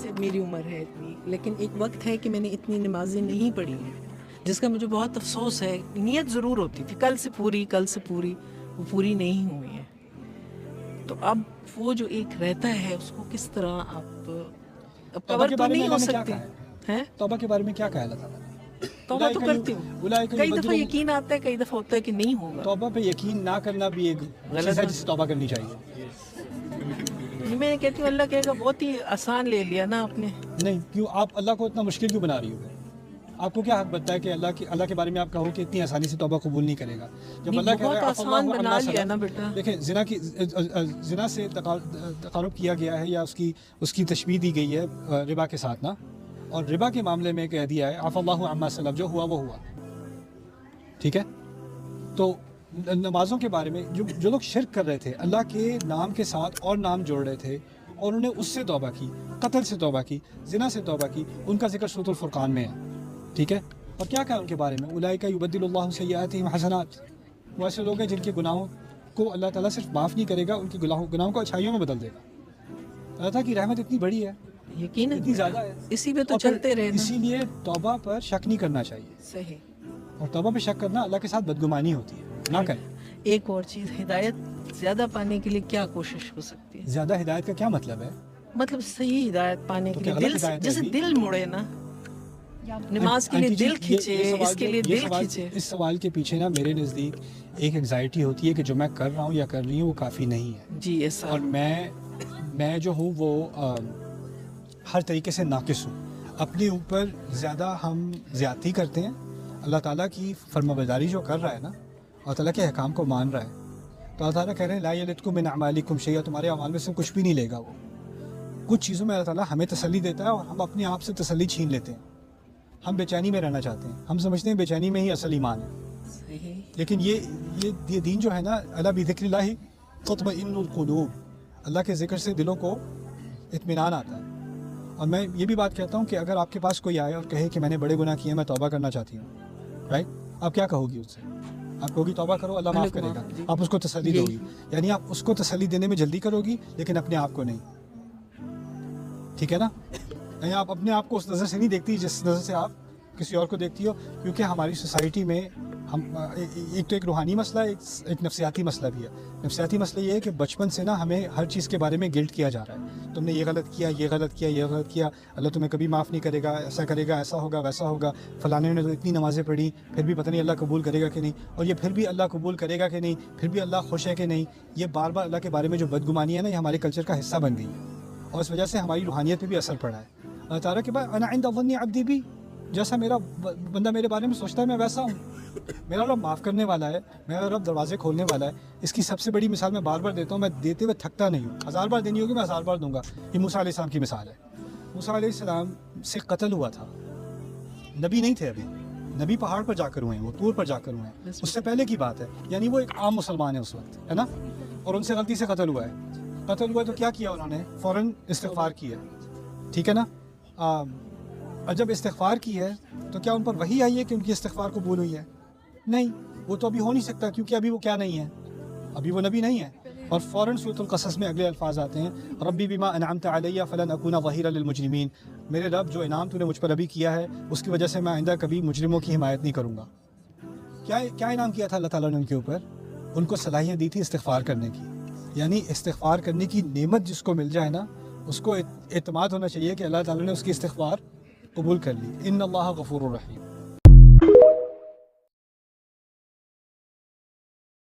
جیسے میری عمر ہے اتنی، لیکن ایک وقت ہے کہ میں نے اتنی نمازیں نہیں پڑھی ہیں، جس کا مجھے بہت افسوس ہے. نیت ضرور ہوتی تھی کل سے پوری وہ پوری نہیں ہوئی ہیں. تو اب وہ جو ایک رہتا ہے اس کو کس طرح آپ اب توبہ کور کے تو بارے میں نہیں ہو اللہ نے کیا سکتے کہا ہیں. ہے؟ توبہ کے بارے میں کیا کہا اللہ تعالیٰ نے؟ توبہ تو کرتی ہوں، کئی دفعہ یقین آتا ہے، کئی دفعہ ہوتا ہے کہ نہیں ہوگا. توبہ پہ یقین نہ کرنا بھی ایک چیز ہے جس سے توبہ کرنی چاہیے. میں کہتی ہوں اللہ کہے گا بہت ہی آسان لے لیا نا آپ نے. نہیں، کیوں آپ اللہ کو اتنا مشکل کیوں بنا رہی ہو؟ آپ کو کیا حق بنتا ہے کہ اللہ کے بارے میں آپ کہو کہ اتنی آسانی سے توبہ قبول نہیں کرے گا؟ جب اللہ کہہ رہا ہے آسان بنا لیا نا بیٹا. دیکھیں زنا سے تقارب کیا گیا ہے یا اس کی تشبیہ دی گئی ہے ربا کے ساتھ نا، اور ربا کے معاملے میں کہہ دیا ہے عفا اللہ عما سلف، جو ہوا وہ ہوا. ٹھیک ہے، تو نمازوں کے بارے میں جو لوگ شرک کر رہے تھے، اللہ کے نام کے ساتھ اور نام جوڑ رہے تھے اور انہوں نے اس سے توبہ کی، قتل سے توبہ کی، زنا سے توبہ کی، ان کا ذکر سورۃ الفرقان میں ہے. ٹھیک ہے، اور کیا کہا ان کے بارے میں؟ اولئک یبدل اللہ سیئاتہم حسنات. وہ ایسے لوگ ہیں جن کے گناہوں کو اللہ تعالیٰ صرف معاف نہیں کرے گا، ان کے گناہوں کو اچھائیوں میں بدل دے گا. اللہ تعالیٰ کی رحمت اتنی بڑی ہے، یقیناً اتنی زیادہ ہے، اسی پہ تو چلتے رہے. اسی لیے توبہ پر شک نہیں کرنا چاہیے. صحیح. اور توبہ پہ شک کرنا اللہ کے ساتھ بدگمانی ہوتی ہے، نہ کریں. ایک اور چیز، ہدایت زیادہ پانے کے لیے کیا کوشش ہو سکتی ہے؟ زیادہ ہدایت کا کیا مطلب ہے؟ مطلب صحیح ہدایت پانے کے لیے دل، جیسے دل مڑے نا، نماز کے لیے دل کھینچے، اس کے لیے دل کھینچے. اس سوال کے پیچھے نا میرے نزدیک ایک انگزائٹی ہوتی ہے کہ جو میں کر رہا ہوں یا کر رہی ہوں وہ کافی نہیں ہے. جی ایسا. اور میں جو ہوں وہ ہر طریقے سے ناقص ہوں. اپنے اوپر زیادہ ہم زیادتی کرتے ہیں. اللہ تعالیٰ کی فرمانبرداری جو کر رہا ہے نا، اللہ تعالیٰ کے احکام کو مان رہا ہے، تو اللہ تعالیٰ کہہ رہے ہیں لا یلدکم من اعمالکم شیئا، تمہارے اعمال میں سے کچھ بھی نہیں لے گا. وہ کچھ چیزوں میں اللہ تعالیٰ ہمیں تسلی دیتا ہے اور ہم اپنے آپ سے تسلی چھین لیتے ہیں. ہم بے چینی میں رہنا چاہتے ہیں، ہم سمجھتے ہیں بے چینی میں ہی اصل ایمان ہے. لیکن یہ دین جو ہے نا، الا بذکر اللہ تطمئن القلوب، اللہ کے ذکر سے دلوں کو اطمینان آتا ہے. اور میں یہ بھی بات کہتا ہوں کہ اگر آپ کے پاس کوئی آئے اور کہے کہ میں نے بڑے گناہ کیے ہیں، میں توبہ کرنا چاہتی ہوں، رائٹ، آپ کیا کہو گی اس سے؟ آپ کہو گی توبہ کرو، اللہ معاف کرے گا. آپ اس کو تسلی دو گی، یعنی آپ اس کو تسلی دینے میں جلدی کرو گی لیکن اپنے آپ کو نہیں. ٹھیک ہے نا؟ یعنی آپ اپنے آپ کو اس نظر سے نہیں دیکھتی جس نظر سے آپ کسی اور کو دیکھتی ہو. کیونکہ ہماری سوسائٹی میں ایک تو ایک روحانی مسئلہ ہے، ایک نفسیاتی مسئلہ بھی ہے. نفسیاتی مسئلہ یہ ہے کہ بچپن سے نا ہمیں ہر چیز کے بارے میں گلٹ کیا جا رہا ہے. تم نے یہ غلط کیا، یہ غلط کیا، یہ غلط کیا، اللہ تمہیں کبھی معاف نہیں کرے گا، ایسا کرے گا، ایسا ہوگا، ویسا ہوگا. فلانے نے تو اتنی نمازیں پڑھی پھر بھی پتہ نہیں اللہ قبول کرے گا کہ نہیں، اور یہ پھر بھی اللہ قبول کرے گا کہ نہیں، پھر بھی اللہ خوش ہے کہ نہیں. یہ بار بار اللہ کے بارے میں جو بدگمانی ہے نا، یہ ہمارے کلچر کا حصہ بن گئی ہے اور اس وجہ سے ہماری روحانیت پہ بھی اثر پڑا ہے. اللہ تعالیٰ کے بعد انا عند ظن عبدی بھی، جیسا میرا بندہ میرے بارے میں سوچتا ہے میں ویسا ہوں. میرا رب معاف کرنے والا ہے، میرا رب دروازے کھولنے والا ہے. اس کی سب سے بڑی مثال میں بار بار دیتا ہوں، میں دیتے ہوئے تھکتا نہیں ہوں. 1000 بار دینی ہوگی میں 1000 بار دوں گا. یہ موسیٰ علیہ السلام کی مثال ہے. موسیٰ علیہ السلام سے قتل ہوا تھا، نبی نہیں تھے ابھی، نبی پہاڑ پر جا کر ہوئے ہیں، وہ طور پر جا کر ہوئے ہیں. اس سے پہلے کی بات ہے، یعنی وہ ایک عام مسلمان ہے اس وقت، ہے نا، اور ان سے غلطی سے قتل ہوا ہے. قتل ہوا ہے تو کیا کیا انہوں نے؟ فوراً استغفار کی ہے. ٹھیک ہے نا؟ اور جب استغفار کی ہے تو کیا ان پر وحی آئی ہے کہ ان کی استغفار قبول ہوئی ہے؟ نہیں، وہ تو ابھی ہو نہیں سکتا کیونکہ ابھی وہ کیا نہیں ہے، ابھی وہ نبی نہیں ہے. اور فوراً سورۃ القصص میں اگلے الفاظ آتے ہیں، ربی بما انعمت علی فلن اکون ظہیرا للمجرمین، میرے رب جو انعام تو نے مجھ پر ابھی کیا ہے اس کی وجہ سے میں آئندہ کبھی مجرموں کی حمایت نہیں کروں گا. کیا انعام کیا تھا اللہ تعالیٰ نے ان کے اوپر؟ ان کو صلاحیت دی تھی استغفار کرنے کی. یعنی استغفار کرنے کی نعمت جس کو مل جائے نا، اس کو اعتماد ہونا چاہیے کہ اللہ تعالیٰ نے اس کی استغفار قبول کر لی. ان اللہ غفور الرحیم.